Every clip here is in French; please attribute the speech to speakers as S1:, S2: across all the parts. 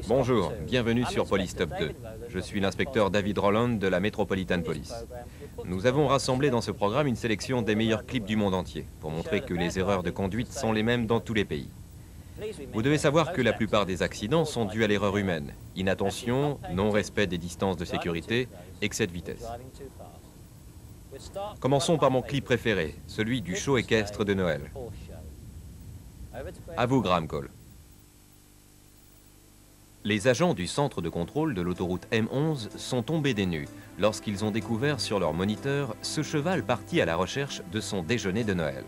S1: Bonjour, bienvenue sur Police Stop 2. Je suis l'inspecteur David Rowland de la Metropolitan Police. Nous avons rassemblé dans ce programme une sélection des meilleurs clips du monde entier pour montrer que les erreurs de conduite sont les mêmes dans tous les pays. Vous devez savoir que la plupart des accidents sont dus à l'erreur humaine. Inattention, non-respect des distances de sécurité, excès de vitesse. Commençons par mon clip préféré, celui du show équestre de Noël. À vous, Graham Cole. Les agents du centre de contrôle de l'autoroute M11 sont tombés des nues lorsqu'ils ont découvert sur leur moniteur ce cheval parti à la recherche de son déjeuner de Noël.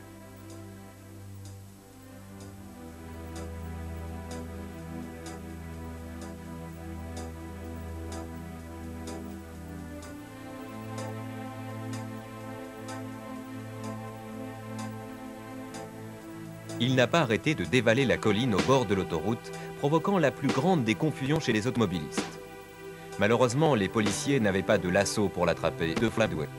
S1: Il n'a pas arrêté de dévaler la colline au bord de l'autoroute, provoquant la plus grande des confusions chez les automobilistes. Malheureusement, les policiers n'avaient pas de lasso pour l'attraper, de fladouet.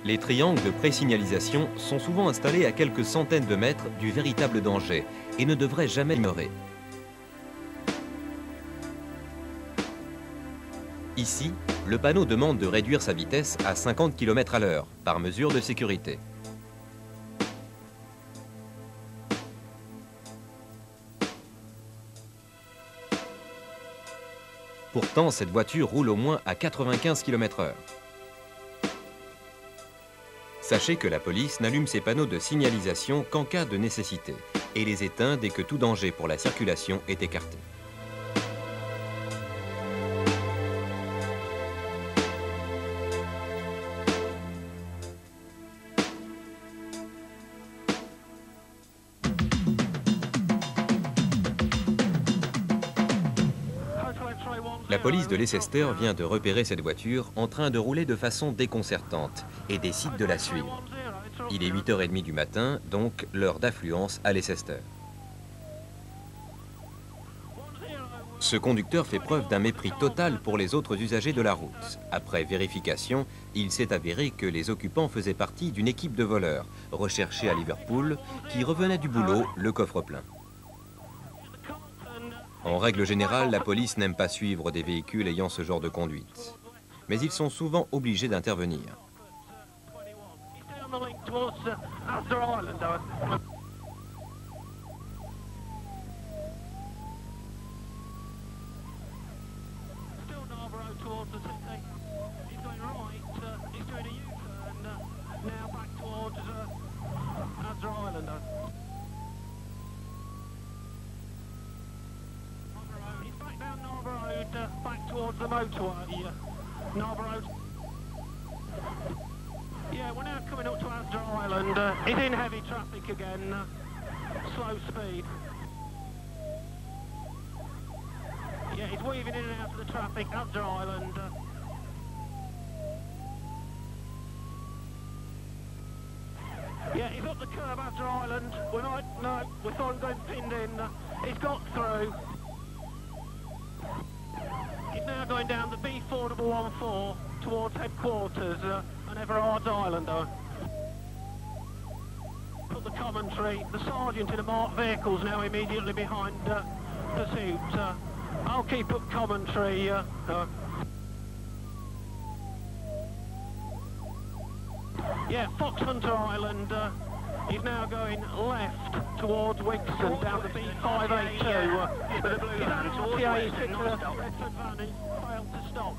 S1: Les triangles de présignalisation sont souvent installés à quelques centaines de mètres du véritable danger et ne devraient jamais demeurer. Ici, le panneau demande de réduire sa vitesse à 50 km/h, par mesure de sécurité. Pourtant, cette voiture roule au moins à 95 km/h. Sachez que la police n'allume ses panneaux de signalisation qu'en cas de nécessité et les éteint dès que tout danger pour la circulation est écarté. La police de Leicester vient de repérer cette voiture en train de rouler de façon déconcertante et décide de la suivre. Il est 8h30 du matin, donc l'heure d'affluence à Leicester. Ce conducteur fait preuve d'un mépris total pour les autres usagers de la route. Après vérification, il s'est avéré que les occupants faisaient partie d'une équipe de voleurs recherchés à Liverpool qui revenaient du boulot, le coffre plein. En règle générale, la police n'aime pas suivre des véhicules ayant ce genre de conduite. Mais ils sont souvent obligés d'intervenir.
S2: Back towards the motorway, Narber Road. Yeah, we're now coming up to Asda Island. It's in heavy traffic again, slow speed. Yeah, it's weaving in and out of the traffic, Asda Island. Yeah, he's up the curb, Asda Island. No, we thought he was going pinned in. He's got through. He's now going down the B4114 towards headquarters on Everard Island. Put the commentary. The sergeant in a marked vehicle is now immediately behind pursuit. I'll keep up commentary. Yeah, Fox Hunter Island. He's now going left towards Wigston, down the B582. With a blue van towards Wigston, not stop. Redford van failed to stop.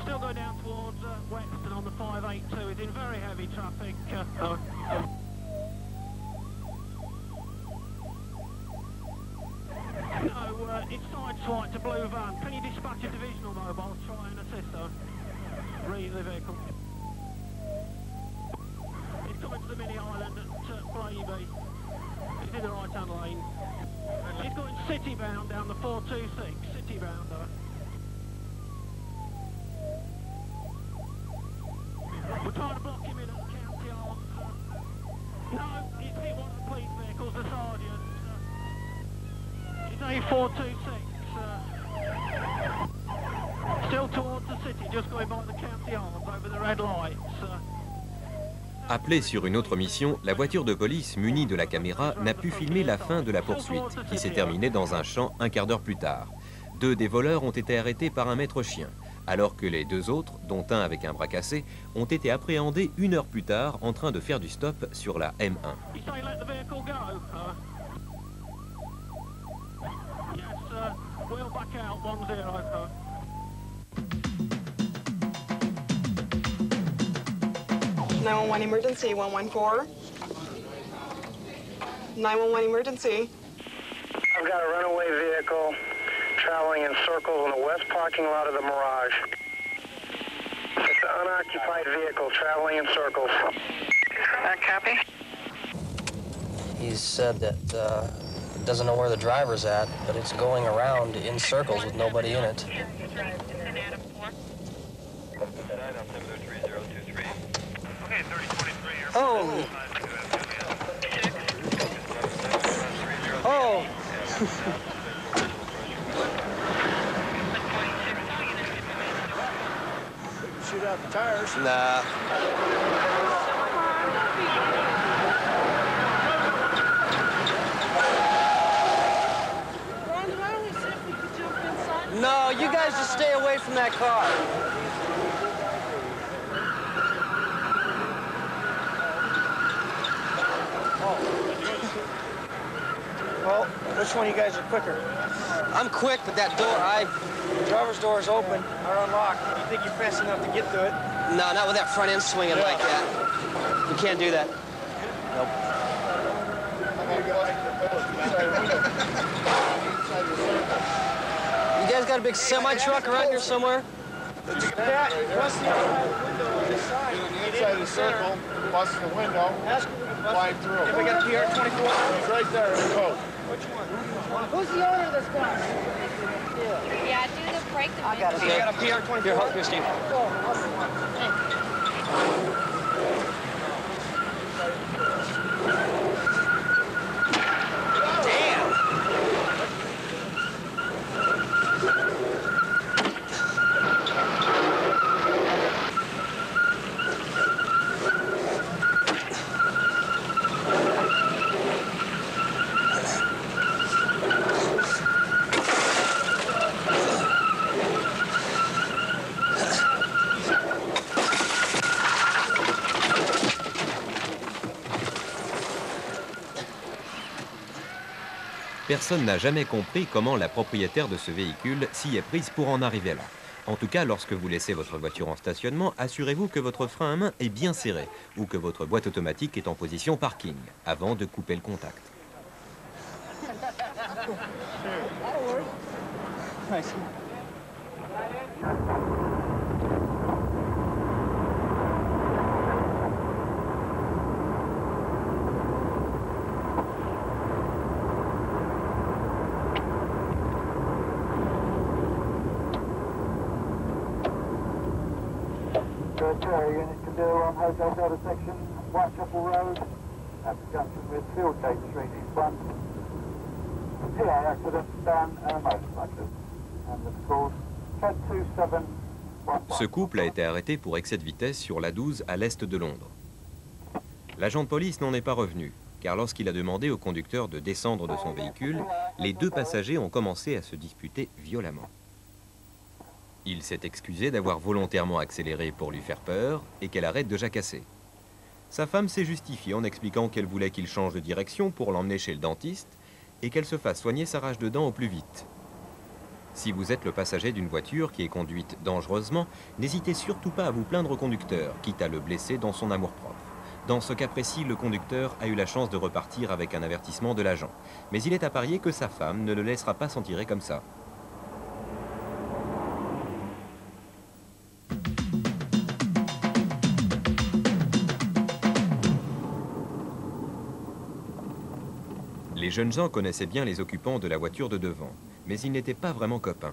S2: Still going down towards Wexton on the 582. He's in very heavy traffic. No, it's sideswiped to blue van. Can you dispatch a divisional mobile to try and assist her? Read the vehicle. He's coming to the mini island at Blaby. He's in the right hand lane. He's going city bound down the 426, city bound. We're trying to block him in at the county arms. No, he's hit one of the police vehicles, the sergeant. He's A426. Still towards the city, just going by the county arms over the red lights.
S1: Appelée sur une autre mission, la voiture de police munie de la caméra n'a pu filmer la fin de la poursuite, qui s'est terminée dans un champ un quart d'heure plus tard. 2 des voleurs ont été arrêtés par un maître chien, alors que les 2 autres, dont un avec un bras cassé, ont été appréhendés 1 heure plus tard en train de faire du stop sur la M1.
S2: We'll back out 1-0.
S3: 911 emergency, 114. 911 emergency.
S4: I've got a runaway vehicle traveling in circles in the west parking lot of the Mirage. It's an unoccupied vehicle traveling in circles.
S3: Copy.
S5: He said that doesn't know where the driver's at, but it's going around in circles with nobody in it. Oh! Oh!
S6: Shoot out the tires.
S5: Nah. No, you guys just stay away from that car.
S6: Well, which one of you guys are quicker?
S5: I'm quick, but that door,
S6: The driver's door is open or unlocked. You think you're fast enough to get to it?
S5: No, not with that front end swinging like that. You can't do that. Nope. You guys got a big semi-truck around here somewhere?
S6: Pat, what's the window on this side?
S7: Get inside the circle, bust the window, climb through.
S6: If we got PR-24?
S7: He's right there in the coat.
S6: Which one?
S8: Who's the owner of this car?
S9: Yeah, do the break the
S5: I got it.
S6: You got a PR-24?
S5: Here, help here, Steve.
S1: Personne n'a jamais compris comment la propriétaire de ce véhicule s'y est prise pour en arriver là. En tout cas, lorsque vous laissez votre voiture en stationnement, assurez-vous que votre frein à main est bien serré ou que votre boîte automatique est en position parking avant de couper le contact.
S10: Unit can do on Hotel Delta section, Whitechapel Road, at the junction with Fieldgate Street in front. PA accident, Dan and a motorcyclist. And of course, Cat 2711.
S1: Ce couple a été arrêté pour excès de vitesse sur l'A12 à l'est de Londres. L'agent de police n'en est pas revenu, car lorsqu'il a demandé au conducteur de descendre de son véhicule, les 2 passagers ont commencé à se disputer violemment. Il s'est excusé d'avoir volontairement accéléré pour lui faire peur et qu'elle arrête de jacasser. Sa femme s'est justifiée en expliquant qu'elle voulait qu'il change de direction pour l'emmener chez le dentiste et qu'elle se fasse soigner sa rage de dents au plus vite. Si vous êtes le passager d'une voiture qui est conduite dangereusement, n'hésitez surtout pas à vous plaindre au conducteur, quitte à le blesser dans son amour-propre. Dans ce cas précis, le conducteur a eu la chance de repartir avec un avertissement de l'agent. Mais il est à parier que sa femme ne le laissera pas s'en tirer comme ça. Les jeunes gens connaissaient bien les occupants de la voiture de devant, mais ils n'étaient pas vraiment copains.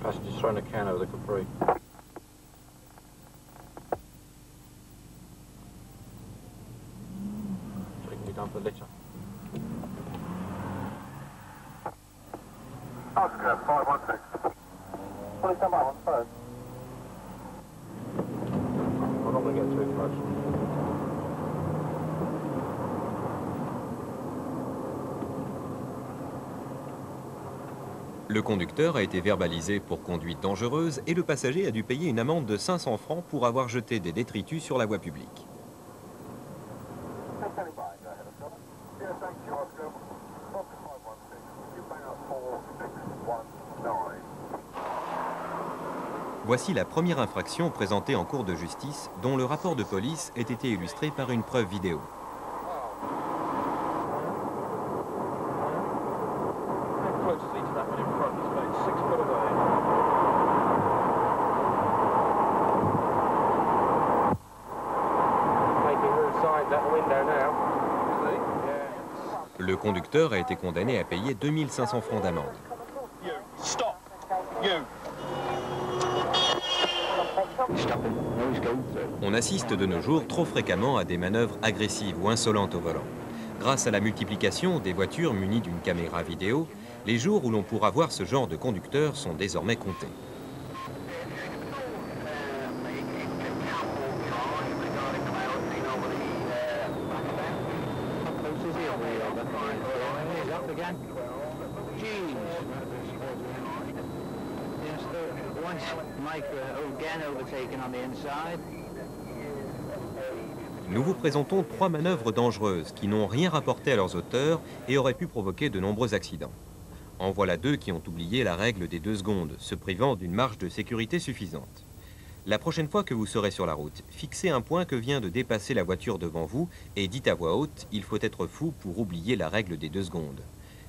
S7: Passenger's thrown a can over the Capri. So can you dump the litter?
S10: Oscar 516. Please come on first.
S7: I'm not going to get too close.
S1: Le conducteur a été verbalisé pour conduite dangereuse et le passager a dû payer une amende de 500 francs pour avoir jeté des détritus sur la voie publique. Voici la première infraction présentée en cour de justice dont le rapport de police ait été illustré par une preuve vidéo. Le conducteur a été condamné à payer 2500 francs d'amende. On assiste de nos jours trop fréquemment à des manœuvres agressives ou insolentes au volant. Grâce à la multiplication des voitures munies d'une caméra vidéo, les jours où l'on pourra voir ce genre de conducteur sont désormais comptés. Nous vous présentons 3 manœuvres dangereuses qui n'ont rien rapporté à leurs auteurs et auraient pu provoquer de nombreux accidents. En voilà 2 qui ont oublié la règle des 2 secondes, se privant d'une marge de sécurité suffisante. La prochaine fois que vous serez sur la route, fixez un point que vient de dépasser la voiture devant vous et dites à voix haute « Il faut être fou pour oublier la règle des 2 secondes ».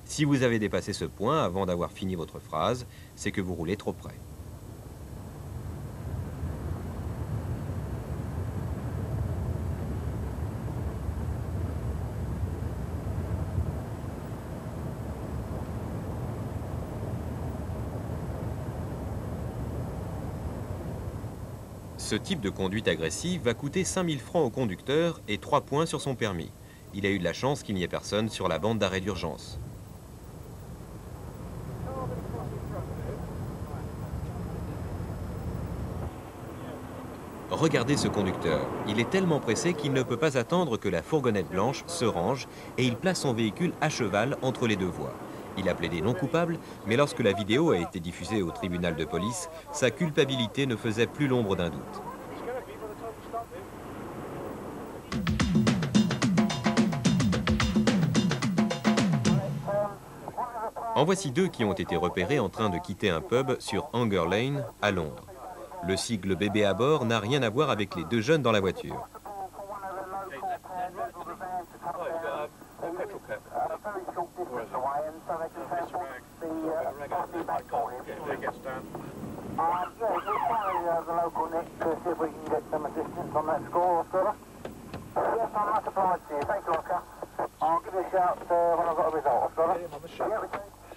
S1: Si vous avez dépassé ce point avant d'avoir fini votre phrase, c'est que vous roulez trop près. Ce type de conduite agressive va coûter 5000 francs au conducteur et 3 points sur son permis. Il a eu de la chance qu'il n'y ait personne sur la bande d'arrêt d'urgence. Regardez ce conducteur. Il est tellement pressé qu'il ne peut pas attendre que la fourgonnette blanche se range et il place son véhicule à cheval entre les 2 voies. Il a plaidé non coupable, mais lorsque la vidéo a été diffusée au tribunal de police, sa culpabilité ne faisait plus l'ombre d'un doute. En voici 2 qui ont été repérés en train de quitter un pub sur Hanger Lane, à Londres. Le sigle bébé à bord n'a rien à voir avec les 2 jeunes dans la voiture.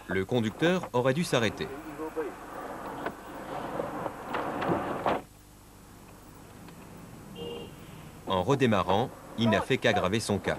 S1: Le conducteur aurait dû s'arrêter. En redémarrant, il n'a fait qu'aggraver son cas.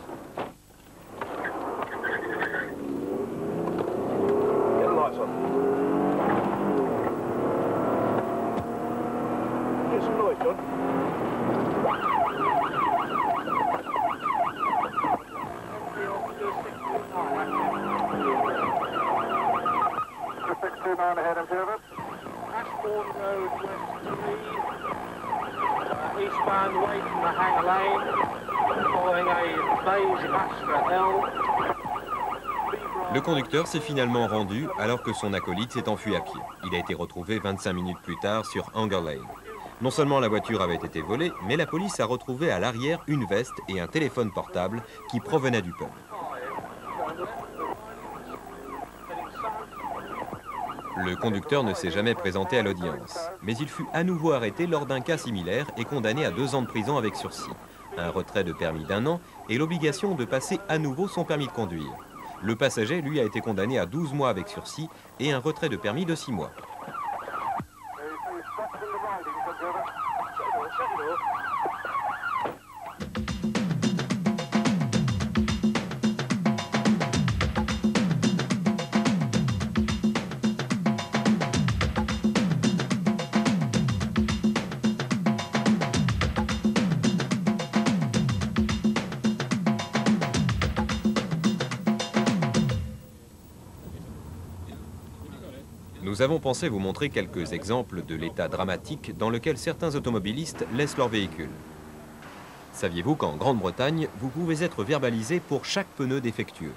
S1: Le conducteur s'est finalement rendu alors que son acolyte s'est enfui à pied. Il a été retrouvé 25 minutes plus tard sur Hanger Lane. Non seulement la voiture avait été volée, mais la police a retrouvé à l'arrière une veste et un téléphone portable qui provenaient du pub. Le conducteur ne s'est jamais présenté à l'audience, mais il fut à nouveau arrêté lors d'un cas similaire et condamné à 2 ans de prison avec sursis, un retrait de permis d'1 an et l'obligation de passer à nouveau son permis de conduire. Le passager, lui, a été condamné à 12 mois avec sursis et un retrait de permis de 6 mois. Nous avons pensé vous montrer quelques exemples de l'état dramatique dans lequel certains automobilistes laissent leur véhicule. Saviez-vous qu'en Grande-Bretagne, vous pouvez être verbalisé pour chaque pneu défectueux?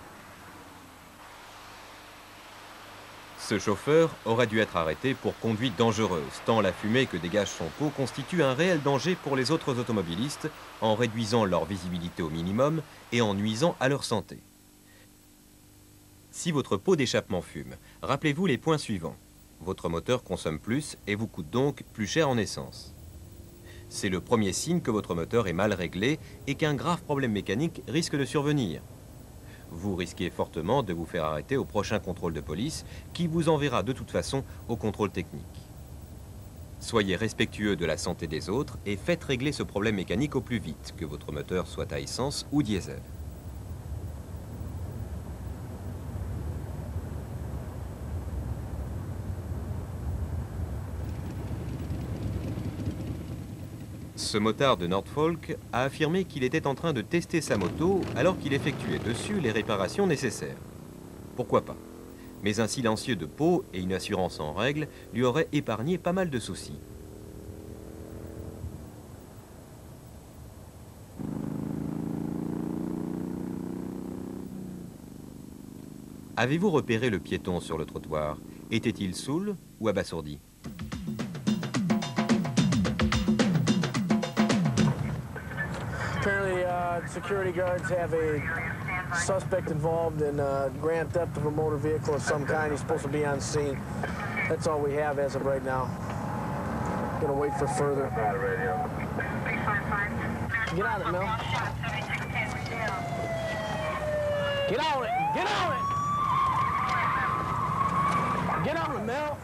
S1: Ce chauffeur aurait dû être arrêté pour conduite dangereuse, tant la fumée que dégage son pot constitue un réel danger pour les autres automobilistes en réduisant leur visibilité au minimum et en nuisant à leur santé. Si votre pot d'échappement fume, rappelez-vous les points suivants. Votre moteur consomme plus et vous coûte donc plus cher en essence. C'est le premier signe que votre moteur est mal réglé et qu'un grave problème mécanique risque de survenir. Vous risquez fortement de vous faire arrêter au prochain contrôle de police qui vous enverra de toute façon au contrôle technique. Soyez respectueux de la santé des autres et faites régler ce problème mécanique au plus vite, que votre moteur soit à essence ou diesel. Ce motard de Norfolk a affirmé qu'il était en train de tester sa moto alors qu'il effectuait dessus les réparations nécessaires. Pourquoi pas? Mais un silencieux de pot et une assurance en règle lui auraient épargné pas mal de soucis. Avez-vous repéré le piéton sur le trottoir? Était-il saoul ou abasourdi?
S6: Apparently, security guards have a suspect involved in grand theft of a motor vehicle of some kind. He's supposed to be on scene. That's all we have as of right now. Gonna wait for further. Get on it, Mel. Get on it! Get on it! Get on it, Mel!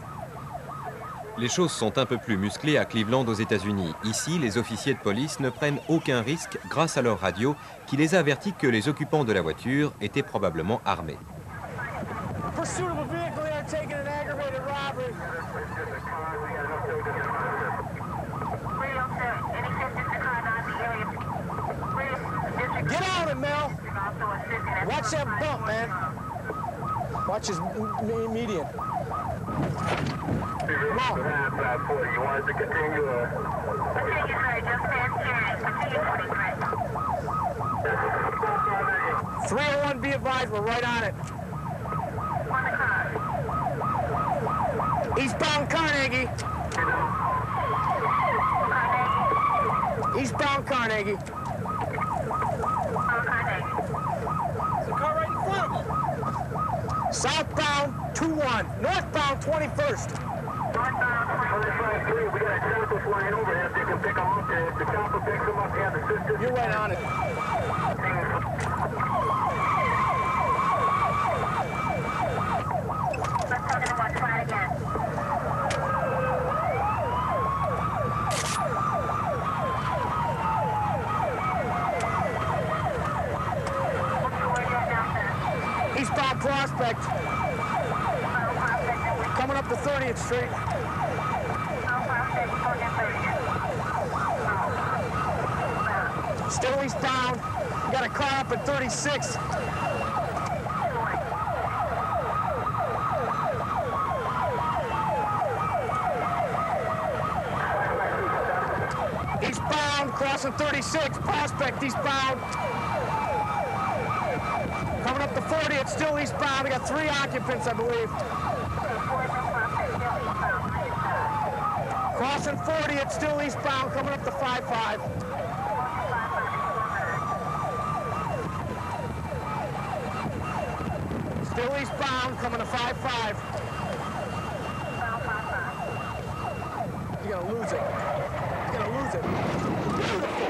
S1: Les choses sont un peu plus musclées à Cleveland aux États-Unis. Ici, les officiers de police ne prennent aucun risque grâce à leur radio qui les a avertis que les occupants de la voiture étaient probablement armés.
S6: Get on it, Mel! Watch that bump, man. Watch his median. Come on. You wanted to continue? Continue right, just past turn. Continue 23. 301, be advised, we're right on it. On the car. Eastbound Carnegie. Eastbound Carnegie. There's a car right in front of him. Southbound 21, northbound 21st. Northbound 21st. We got a chopper flying over here so you can pick them up. If the chopper picks them up, you have the system. You're right on it. Let's talk about try it again. Eastbound Prospect. Coming up to 30th Street. Still eastbound. We got a car up at 36. Eastbound, crossing 36. Prospect eastbound. Coming up to 40, it's still eastbound. We got 3 occupants, I believe. Crossing 40, it's still eastbound, coming up to 55. Still eastbound, coming to 55. You're gonna lose it. You're gonna lose it. Beautiful.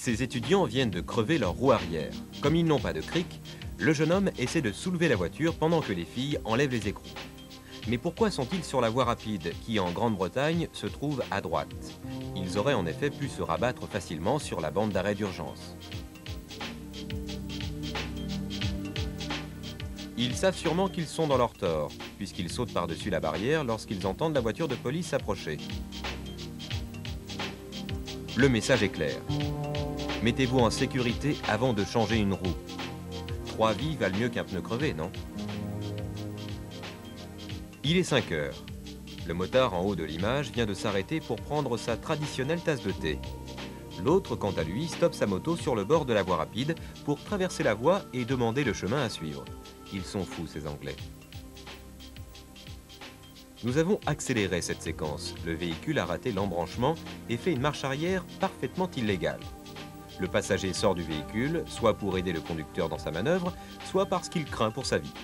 S1: Ces étudiants viennent de crever leur roue arrière. Comme ils n'ont pas de cric, le jeune homme essaie de soulever la voiture pendant que les filles enlèvent les écrous. Mais pourquoi sont-ils sur la voie rapide qui, en Grande-Bretagne, se trouve à droite? Ils auraient en effet pu se rabattre facilement sur la bande d'arrêt d'urgence. Ils savent sûrement qu'ils sont dans leur tort, puisqu'ils sautent par-dessus la barrière lorsqu'ils entendent la voiture de police s'approcher. Le message est clair. Mettez-vous en sécurité avant de changer une roue. 3 vies valent mieux qu'un pneu crevé, non? Il est 5 heures. Le motard en haut de l'image vient de s'arrêter pour prendre sa traditionnelle tasse de thé. L'autre, quant à lui, stoppe sa moto sur le bord de la voie rapide pour traverser la voie et demander le chemin à suivre. Ils sont fous, ces Anglais. Nous avons accéléré cette séquence. Le véhicule a raté l'embranchement et fait une marche arrière parfaitement illégale. Le passager sort du véhicule, soit pour aider le conducteur dans sa manœuvre, soit parce qu'il craint pour sa vie.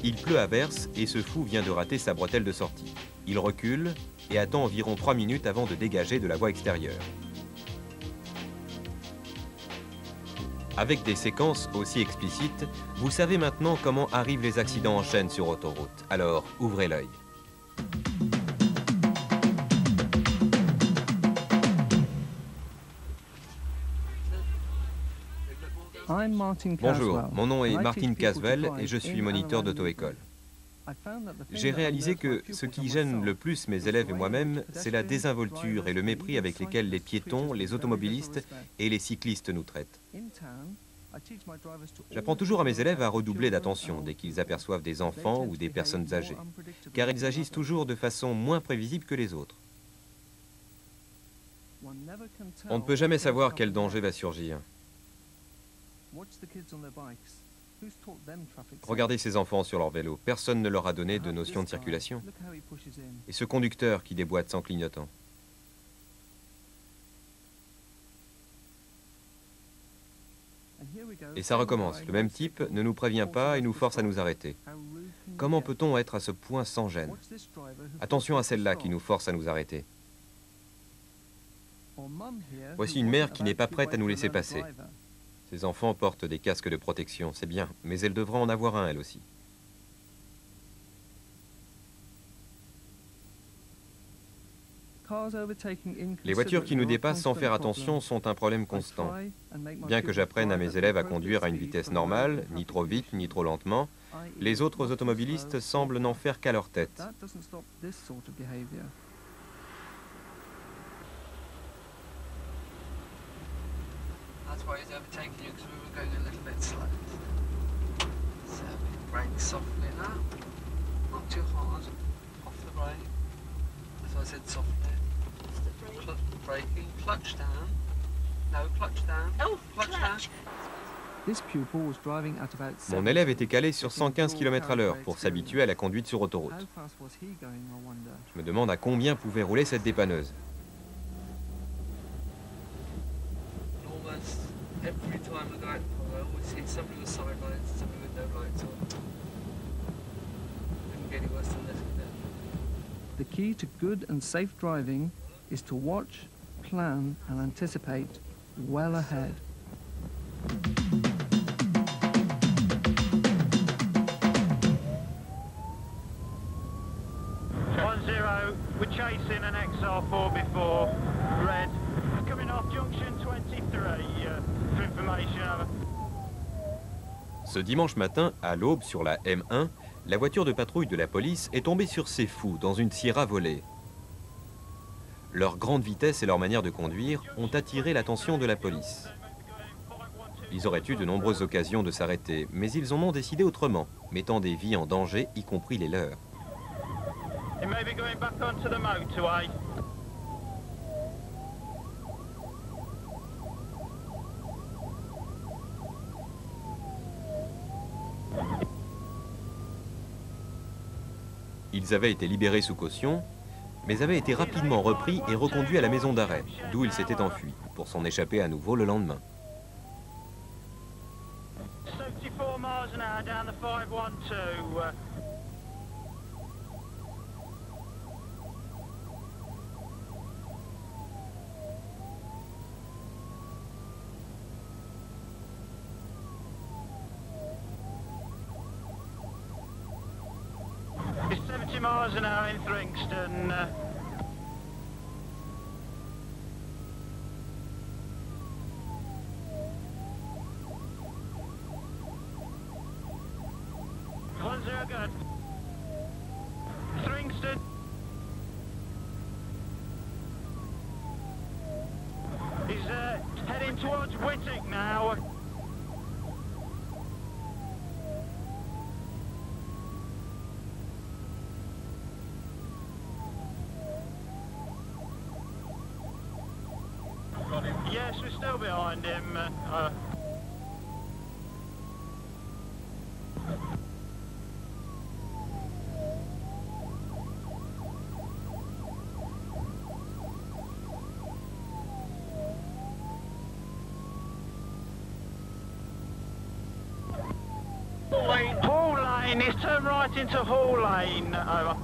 S1: Il pleut à verse et ce fou vient de rater sa bretelle de sortie. Il recule et attend environ 3 minutes avant de dégager de la voie extérieure. Avec des séquences aussi explicites, vous savez maintenant comment arrivent les accidents en chaîne sur autoroute. Alors, ouvrez l'œil. Bonjour, mon nom est Martin Caswell et je suis moniteur d'auto-école. J'ai réalisé que ce qui gêne le plus mes élèves et moi-même, c'est la désinvolture et le mépris avec lesquels les piétons, les automobilistes et les cyclistes nous traitent. J'apprends toujours à mes élèves à redoubler d'attention dès qu'ils aperçoivent des enfants ou des personnes âgées, car ils agissent toujours de façon moins prévisible que les autres. On ne peut jamais savoir quel danger va surgir. Regardez ces enfants sur leur vélo. Personne ne leur a donné de notion de circulation. Et ce conducteur qui déboîte sans clignotant. Et ça recommence. Le même type ne nous prévient pas et nous force à nous arrêter. Comment peut-on être à ce point sans gêne? Attention à celle-là qui nous force à nous arrêter. Voici une mère qui n'est pas prête à nous laisser passer. Ces enfants portent des casques de protection, c'est bien, mais elles devront en avoir un, elles aussi. Les voitures qui nous dépassent sans faire attention sont un problème constant. Bien que j'apprenne à mes élèves à conduire à une vitesse normale, ni trop vite, ni trop lentement, les autres automobilistes semblent n'en faire qu'à leur tête.
S11: That's why he's overtaking you, because we were going a little bit slow. So brake softly now, not too hard, off the brake. That's why I said softly. Braking, clutch down. No, clutch down. Oh, clutch down.
S1: Mon élève était calé sur 115 km/h pour s'habituer à la conduite sur autoroute. Je me demande à combien pouvait rouler cette dépanneuse.
S11: Every time I go out, I always see somebody with side lights, somebody with no lights on. Couldn't get any worse than this, could it?
S12: The key to good and safe driving is to watch, plan and anticipate well ahead.
S2: We're chasing an XR4 before red. Coming off junction 23 for information.
S1: Ce dimanche matin, à l'aube sur la M1, la voiture de patrouille de la police est tombée sur ces fous dans une Sierra volée. Leur grande vitesse et leur manière de conduire ont attiré l'attention de la police. Ils auraient eu de nombreuses occasions de s'arrêter, mais ils en ont décidé autrement, mettant des vies en danger, y compris les leurs.
S2: It may be going back onto the motorway.
S1: Ils avaient été libérés sous caution, mais avaient été rapidement repris et reconduits à la maison d'arrêt, d'où ils s'étaient enfuis, pour s'en échapper à nouveau le lendemain.
S2: 74 miles an hour down the 512. It's 70 miles an hour in Thringston. Good. Thringston. He's heading towards Whittick now. Yes, we're still behind him. Hall Lane, he's turned right into Hall Lane. Over.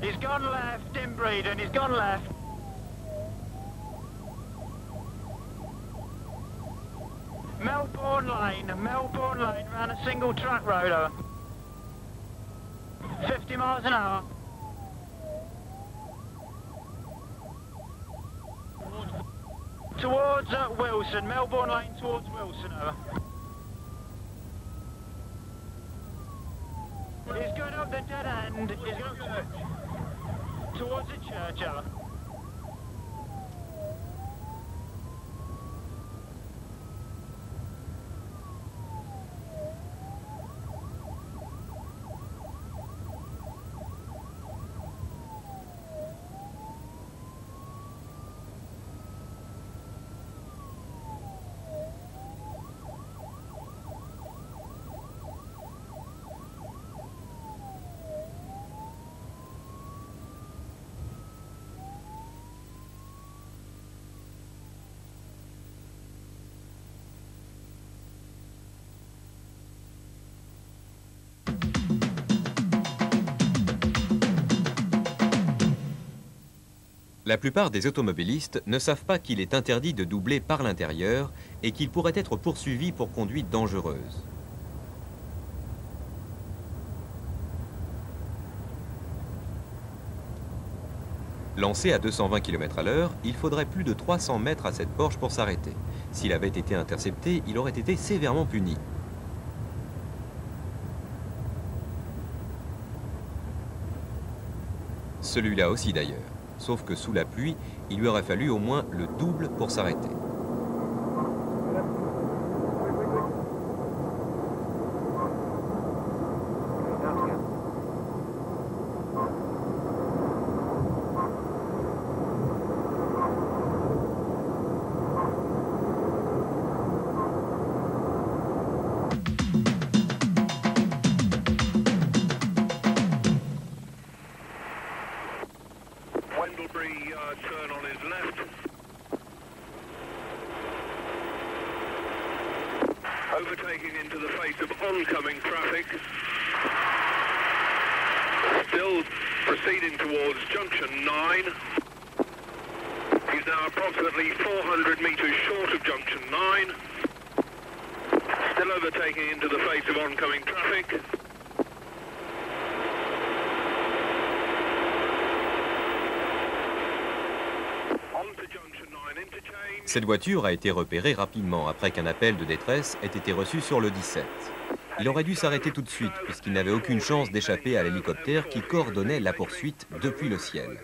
S2: He's gone left in Breedon, he's gone left. Melbourne Lane, round a single track road. Over. 50 miles an hour. Towards Wilson, Melbourne Lane towards Wilson, over. He's going up the dead end, he's going up towards the church, over.
S1: La plupart des automobilistes ne savent pas qu'il est interdit de doubler par l'intérieur et qu'il pourrait être poursuivi pour conduite dangereuse. Lancé à 220 km/h, il faudrait plus de 300 mètres à cette Porsche pour s'arrêter. S'il avait été intercepté, il aurait été sévèrement puni. Celui-là aussi d'ailleurs. Sauf que sous la pluie, il lui aurait fallu au moins le double pour s'arrêter.
S2: Turn on his left. Overtaking into the face of oncoming traffic. Still proceeding towards junction 9. He's now approximately 400 metres short of junction 9. Still overtaking into the face of oncoming traffic.
S1: Cette voiture a été repérée rapidement après qu'un appel de détresse ait été reçu sur le 17. Il aurait dû s'arrêter tout de suite puisqu'il n'avait aucune chance d'échapper à l'hélicoptère qui coordonnait la poursuite depuis le ciel.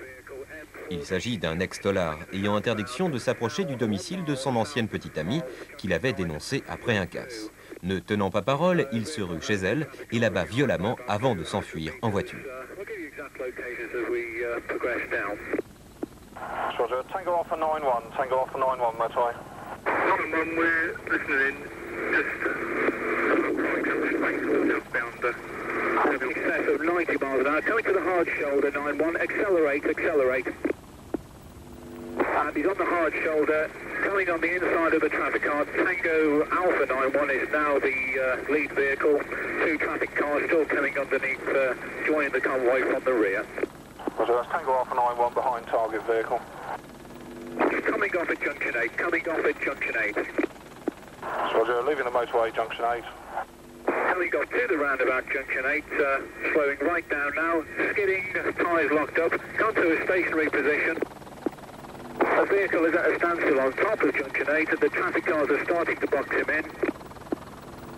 S1: Il s'agit d'un ex-tolard ayant interdiction de s'approcher du domicile de son ancienne petite amie qu'il avait dénoncée après un casse. Ne tenant pas parole, il se rue chez elle et la bat violemment avant de s'enfuir en voiture.
S4: Roger, Tango Alpha 91, Tango Alpha 91, motorway.
S2: 91, we're listening in, just
S4: westbound. In excess of 90 miles an hour. Coming to the hard shoulder, 9-1. Accelerate, accelerate. And he's on the hard shoulder, coming on the inside of the traffic car. Tango Alpha 91 is now the lead vehicle. 2 traffic cars still coming underneath, joining the convoy from the rear.
S10: Roger, that's Tango Alpha 91 behind target vehicle.
S4: Coming off at junction 8, coming off at junction 8.
S10: Roger, leaving the motorway, junction 8.
S4: Coming off to the roundabout, junction 8, slowing right down now, skidding, tyres locked up, gone to a stationary position. A vehicle is at a standstill on top of junction 8 and the traffic cars are starting to box him in.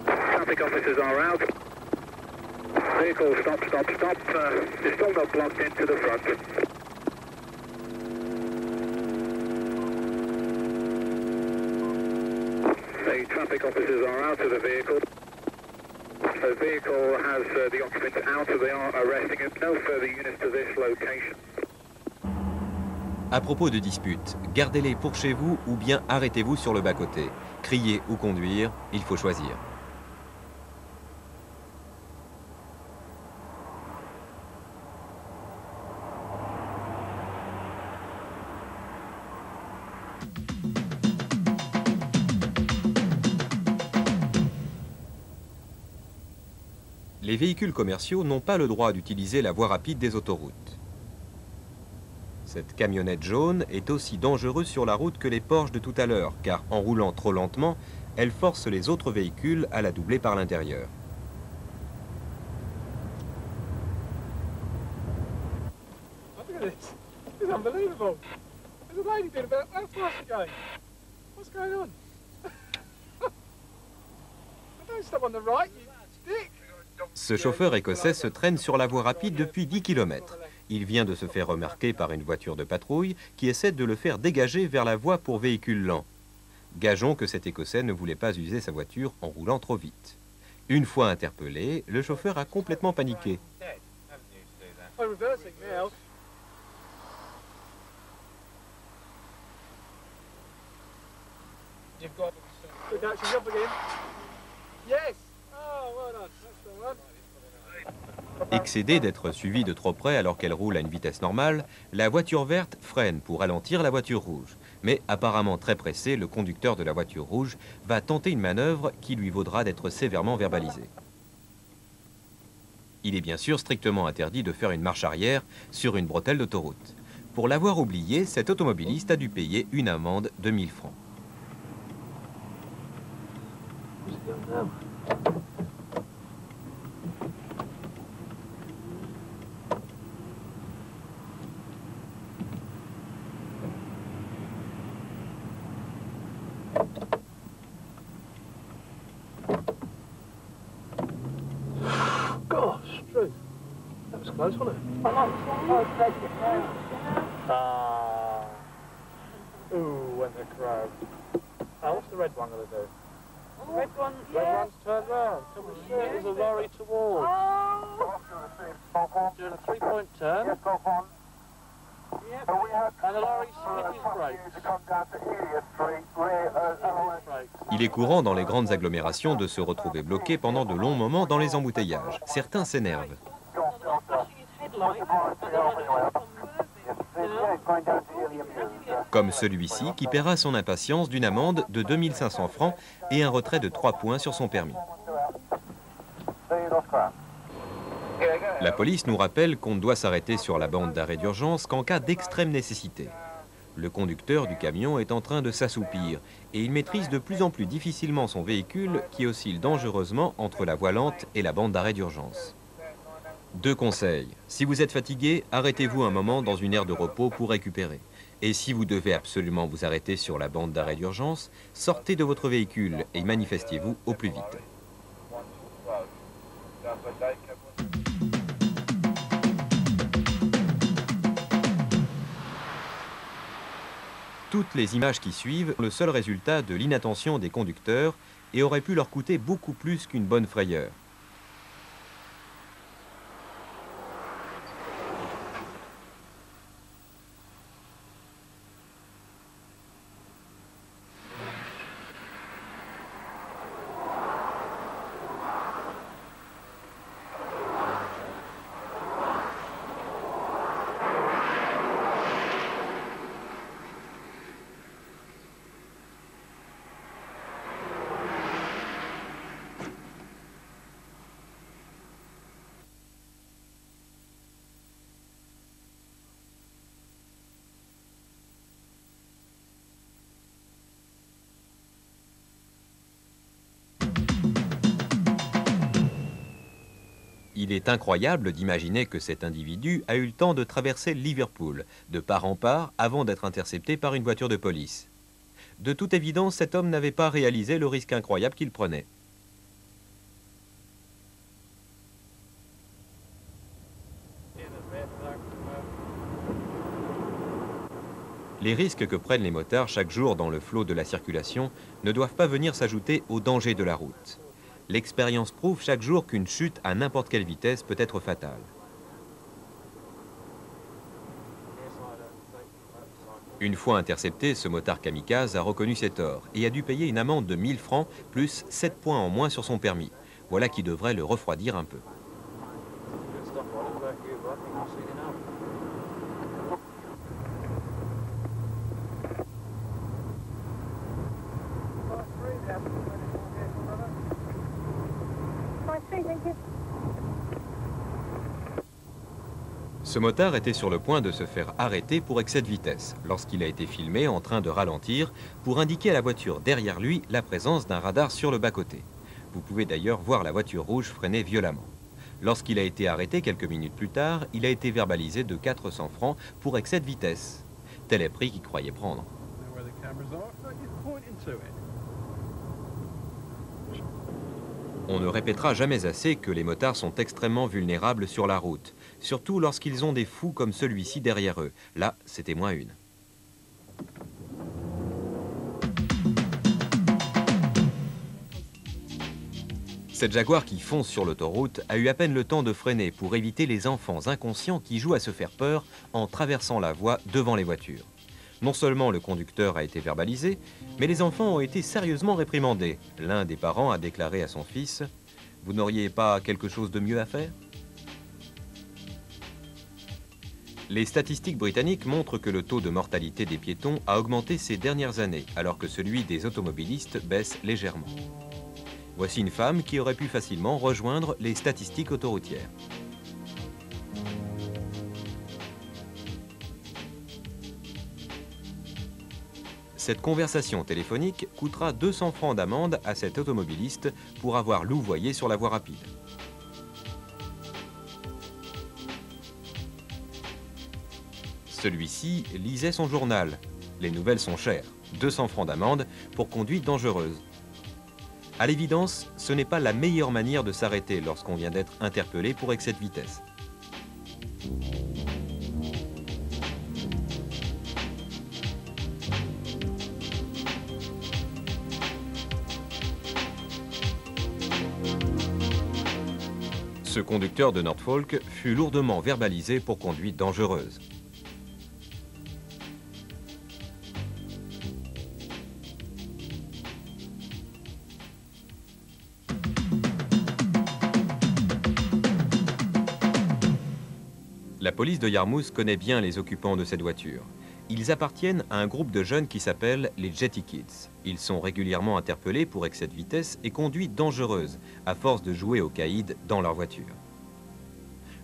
S4: Traffic officers are out. Vehicle stop. They're still not blocked into the front. The traffic officers are out of the vehicle. The vehicle has the occupants out, so they are arresting him. No further units to this location.
S1: À propos de disputes, gardez-les pour chez vous ou bien arrêtez-vous sur le bas-côté. Crier ou conduire, il faut choisir. Les véhicules commerciaux n'ont pas le droit d'utiliser la voie rapide des autoroutes. Cette camionnette jaune est aussi dangereuse sur la route que les Porsche de tout à l'heure, car en roulant trop lentement, elle force les autres véhicules à la doubler par l'intérieur.
S6: Look at this. This is unbelievable. There's a lady doing about how fast again? What's going on? Don't stop on the right, you stick.
S1: Ce chauffeur écossais se traîne sur la voie rapide depuis 10 km. Il vient de se faire remarquer par une voiture de patrouille qui essaie de le faire dégager vers la voie pour véhicules lents. Gageons que cet Écossais ne voulait pas user sa voiture en roulant trop vite. Une fois interpellé, le chauffeur a complètement paniqué. Excédée d'être suivie de trop près alors qu'elle roule à une vitesse normale, la voiture verte freine pour ralentir la voiture rouge. Mais apparemment très pressé, le conducteur de la voiture rouge va tenter une manœuvre qui lui vaudra d'être sévèrement verbalisé. Il est bien sûr strictement interdit de faire une marche arrière sur une bretelle d'autoroute. Pour l'avoir oublié, cet automobiliste a dû payer une amende de 1000 francs.
S6: Gosh, Drew. That was close, wasn't it? Ooh, went the crow. What's the red one going to do?
S9: The red one,
S6: Red one's turned round. Can we see there's a lorry towards? Doing a 3-point turn. And the lorry hit his brakes.
S1: Il est courant dans les grandes agglomérations de se retrouver bloqué pendant de longs moments dans les embouteillages. Certains s'énervent. Comme celui-ci qui paiera son impatience d'une amende de 2500 francs et un retrait de 3 points sur son permis. La police nous rappelle qu'on ne doit s'arrêter sur la bande d'arrêt d'urgence qu'en cas d'extrême nécessité. Le conducteur du camion est en train de s'assoupir et il maîtrise de plus en plus difficilement son véhicule qui oscille dangereusement entre la voie lente et la bande d'arrêt d'urgence. 2 conseils. Si vous êtes fatigué, arrêtez-vous un moment dans une aire de repos pour récupérer. Et si vous devez absolument vous arrêter sur la bande d'arrêt d'urgence, sortez de votre véhicule et manifestez-vous au plus vite. Toutes les images qui suivent sont le seul résultat de l'inattention des conducteurs et auraient pu leur coûter beaucoup plus qu'une bonne frayeur. Il est incroyable d'imaginer que cet individu a eu le temps de traverser Liverpool, de part en part, avant d'être intercepté par une voiture de police. De toute évidence, cet homme n'avait pas réalisé le risque incroyable qu'il prenait. Les risques que prennent les motards chaque jour dans le flot de la circulation ne doivent pas venir s'ajouter aux dangers de la route. L'expérience prouve chaque jour qu'une chute à n'importe quelle vitesse peut être fatale. Une fois intercepté, ce motard kamikaze a reconnu ses torts et a dû payer une amende de 1000 francs plus 7 points en moins sur son permis. Voilà qui devrait le refroidir un peu. Ce motard était sur le point de se faire arrêter pour excès de vitesse lorsqu'il a été filmé en train de ralentir pour indiquer à la voiture derrière lui la présence d'un radar sur le bas-côté. Vous pouvez d'ailleurs voir la voiture rouge freiner violemment. Lorsqu'il a été arrêté quelques minutes plus tard, il a été verbalisé de 400 francs pour excès de vitesse. Tel est le prix qu'il croyait prendre. On ne répétera jamais assez que les motards sont extrêmement vulnérables sur la route, surtout lorsqu'ils ont des fous comme celui-ci derrière eux. Là, c'était moins une. Cette Jaguar qui fonce sur l'autoroute a eu à peine le temps de freiner pour éviter les enfants inconscients qui jouent à se faire peur en traversant la voie devant les voitures. Non seulement le conducteur a été verbalisé, mais les enfants ont été sérieusement réprimandés. L'un des parents a déclaré à son fils « Vous n'auriez pas quelque chose de mieux à faire ?» Les statistiques britanniques montrent que le taux de mortalité des piétons a augmenté ces dernières années, alors que celui des automobilistes baisse légèrement. Voici une femme qui aurait pu facilement rejoindre les statistiques autoroutières. Cette conversation téléphonique coûtera 200 francs d'amende à cet automobiliste pour avoir louvoyé sur la voie rapide. Celui-ci lisait son journal. Les nouvelles sont chères. 200 francs d'amende pour conduite dangereuse. À l'évidence, ce n'est pas la meilleure manière de s'arrêter lorsqu'on vient d'être interpellé pour excès de vitesse. Ce conducteur de Norfolk fut lourdement verbalisé pour conduite dangereuse. La police de Yarmouth connaît bien les occupants de cette voiture. Ils appartiennent à un groupe de jeunes qui s'appelle les Jetty Kids. Ils sont régulièrement interpellés pour excès de vitesse et conduite dangereuse, à force de jouer aux caïds dans leur voiture.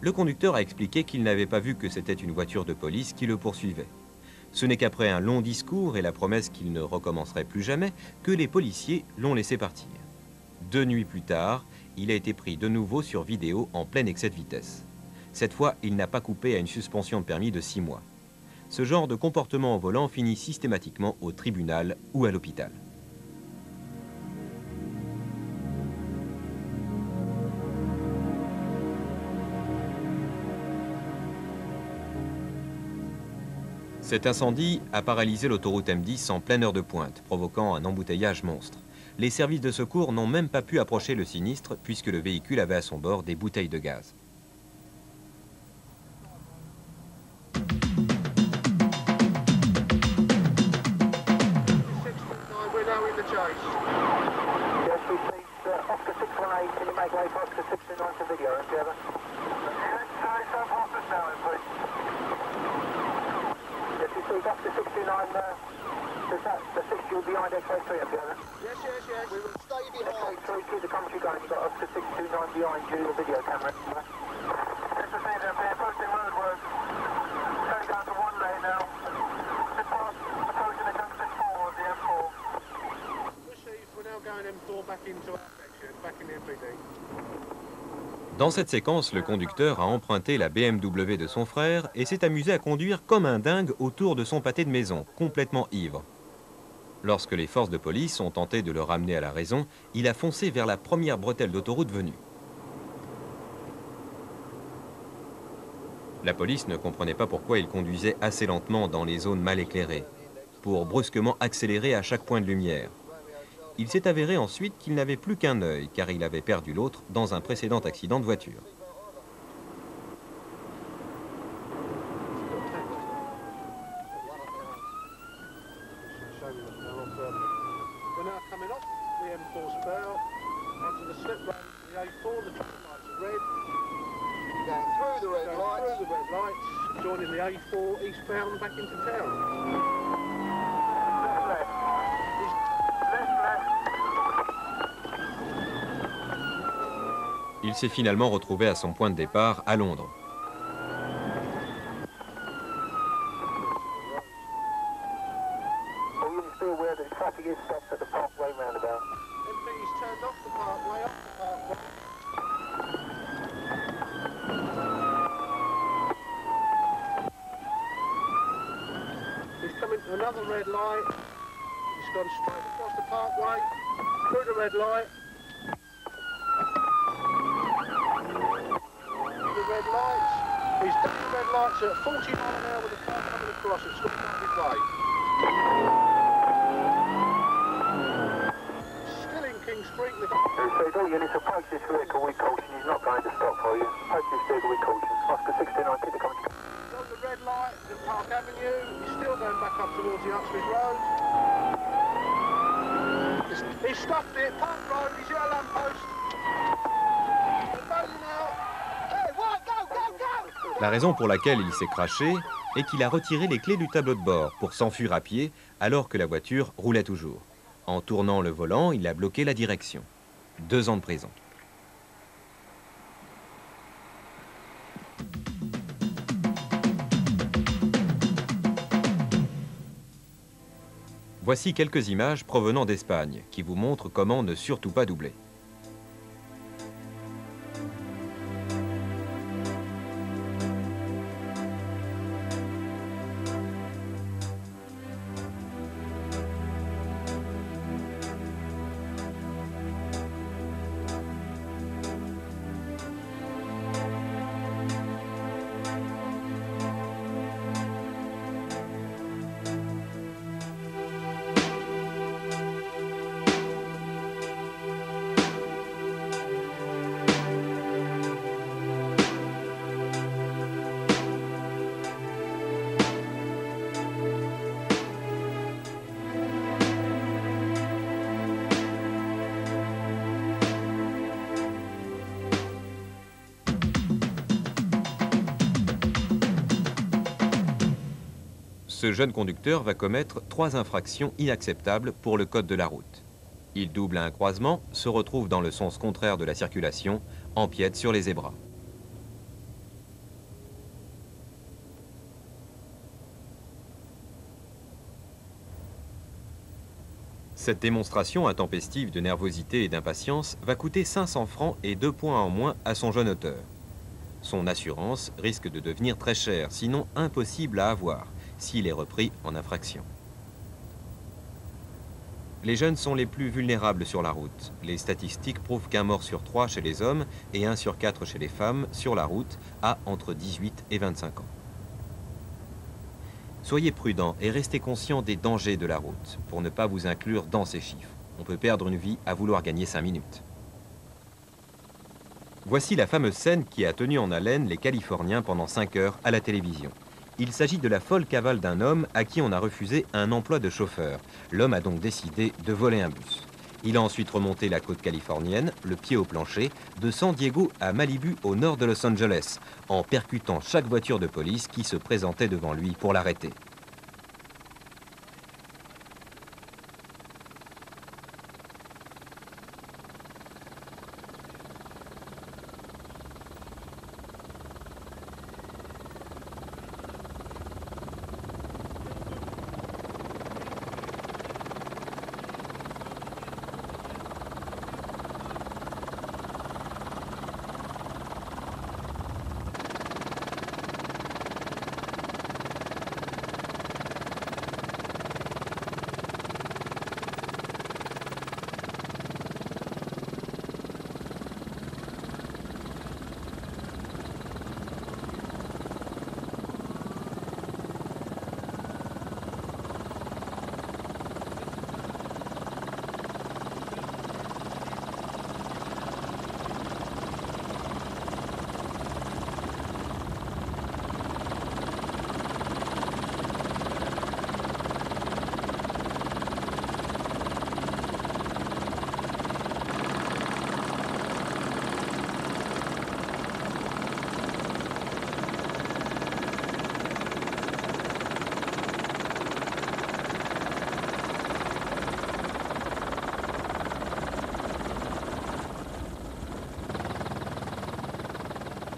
S1: Le conducteur a expliqué qu'il n'avait pas vu que c'était une voiture de police qui le poursuivait. Ce n'est qu'après un long discours et la promesse qu'il ne recommencerait plus jamais que les policiers l'ont laissé partir. 2 nuits plus tard, il a été pris de nouveau sur vidéo en plein excès de vitesse. Cette fois, il n'a pas coupé à une suspension de permis de 6 mois. Ce genre de comportement au volant finit systématiquement au tribunal ou à l'hôpital. Cet incendie a paralysé l'autoroute M10 en pleine heure de pointe, provoquant un embouteillage monstre. Les services de secours n'ont même pas pu approcher le sinistre puisque le véhicule avait à son bord des bouteilles de gaz.
S6: Oscar 69, the 60 will be behind X-ray 3 up here. Yes. We will stay behind. X-ray 3, keep the commentary going. You've got Oscar 629 behind you, the video camera. This is Peter, posting roadwork. Going down to 1 lane now. Just past, approaching the junction 4 of the M4. We're now going M4 back into our section, back in the MPD.
S1: Dans cette séquence, le conducteur a emprunté la BMW de son frère et s'est amusé à conduire comme un dingue autour de son pâté de maison, complètement ivre. Lorsque les forces de police ont tenté de le ramener à la raison, il a foncé vers la première bretelle d'autoroute venue. La police ne comprenait pas pourquoi il conduisait assez lentement dans les zones mal éclairées, pour brusquement accélérer à chaque point de lumière. Il s'est avéré ensuite qu'il n'avait plus qu'un œil, car il avait perdu l'autre dans un précédent accident de voiture. Il s'est finalement retrouvé à son point de départ à Londres.
S6: Another red light. He's gone straight across the parkway, through the red light. The red lights. He's done the red lights at 40 miles an hour with the car coming across and stopped on his way. Still in King Street.
S10: So all units approach this vehicle with caution. He's not going to stop for you. Approach this vehicle with caution. Oscar 69, keep the coming.
S6: The red light in Park Avenue, he's still going back up towards the Uxbridge Road. He's stopped it, Park Road, he's at a lamppost. Hey, what? Go, go, go!
S1: La raison pour laquelle il s'est crashé est qu'il a retiré les clés du tableau de bord pour s'enfuir à pied alors que la voiture roulait toujours. En tournant le volant, il a bloqué la direction. 2 ans de prison. Voici quelques images provenant d'Espagne qui vous montrent comment ne surtout pas doubler. Ce jeune conducteur va commettre 3 infractions inacceptables pour le code de la route. Il double à un croisement, se retrouve dans le sens contraire de la circulation, empiète sur les zébras. Cette démonstration intempestive de nervosité et d'impatience va coûter 500 francs et 2 points en moins à son jeune auteur. Son assurance risque de devenir très chère, sinon impossible à avoir, s'il est repris en infraction. Les jeunes sont les plus vulnérables sur la route. Les statistiques prouvent qu'1 mort sur 3 chez les hommes et 1 sur 4 chez les femmes sur la route a entre 18 et 25 ans. Soyez prudents et restez conscients des dangers de la route pour ne pas vous inclure dans ces chiffres. On peut perdre une vie à vouloir gagner 5 minutes. Voici la fameuse scène qui a tenu en haleine les Californiens pendant 5 heures à la télévision. Il s'agit de la folle cavale d'un homme à qui on a refusé un emploi de chauffeur. L'homme a donc décidé de voler un bus. Il a ensuite remonté la côte californienne, le pied au plancher, de San Diego à Malibu au nord de Los Angeles, en percutant chaque voiture de police qui se présentait devant lui pour l'arrêter.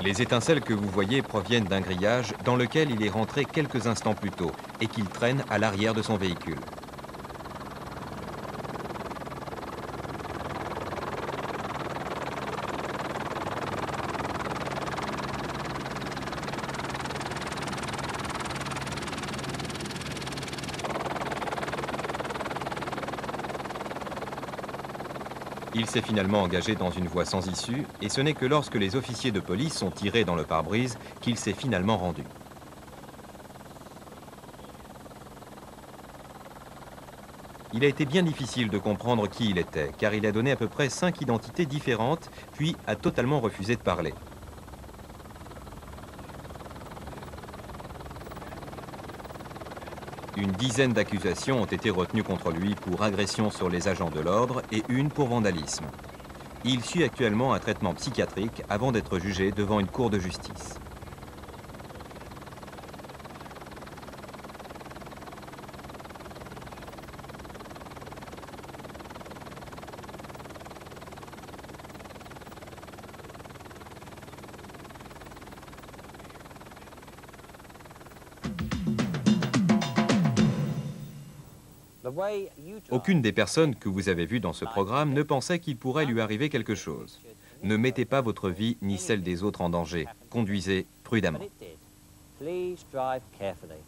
S1: Les étincelles que vous voyez proviennent d'un grillage dans lequel il est rentré quelques instants plus tôt et qu'il traîne à l'arrière de son véhicule. Il s'est finalement engagé dans une voie sans issue, et ce n'est que lorsque les officiers de police sont tirés dans le pare-brise qu'il s'est finalement rendu. Il a été bien difficile de comprendre qui il était, car il a donné à peu près 5 identités différentes, puis a totalement refusé de parler. Une dizaine d'accusations ont été retenues contre lui pour agression sur les agents de l'ordre et une pour vandalisme. Il suit actuellement un traitement psychiatrique avant d'être jugé devant une cour de justice. Aucune des personnes que vous avez vues dans ce programme ne pensait qu'il pourrait lui arriver quelque chose. Ne mettez pas votre vie ni celle des autres en danger. Conduisez prudemment.
S13: Please drive carefully.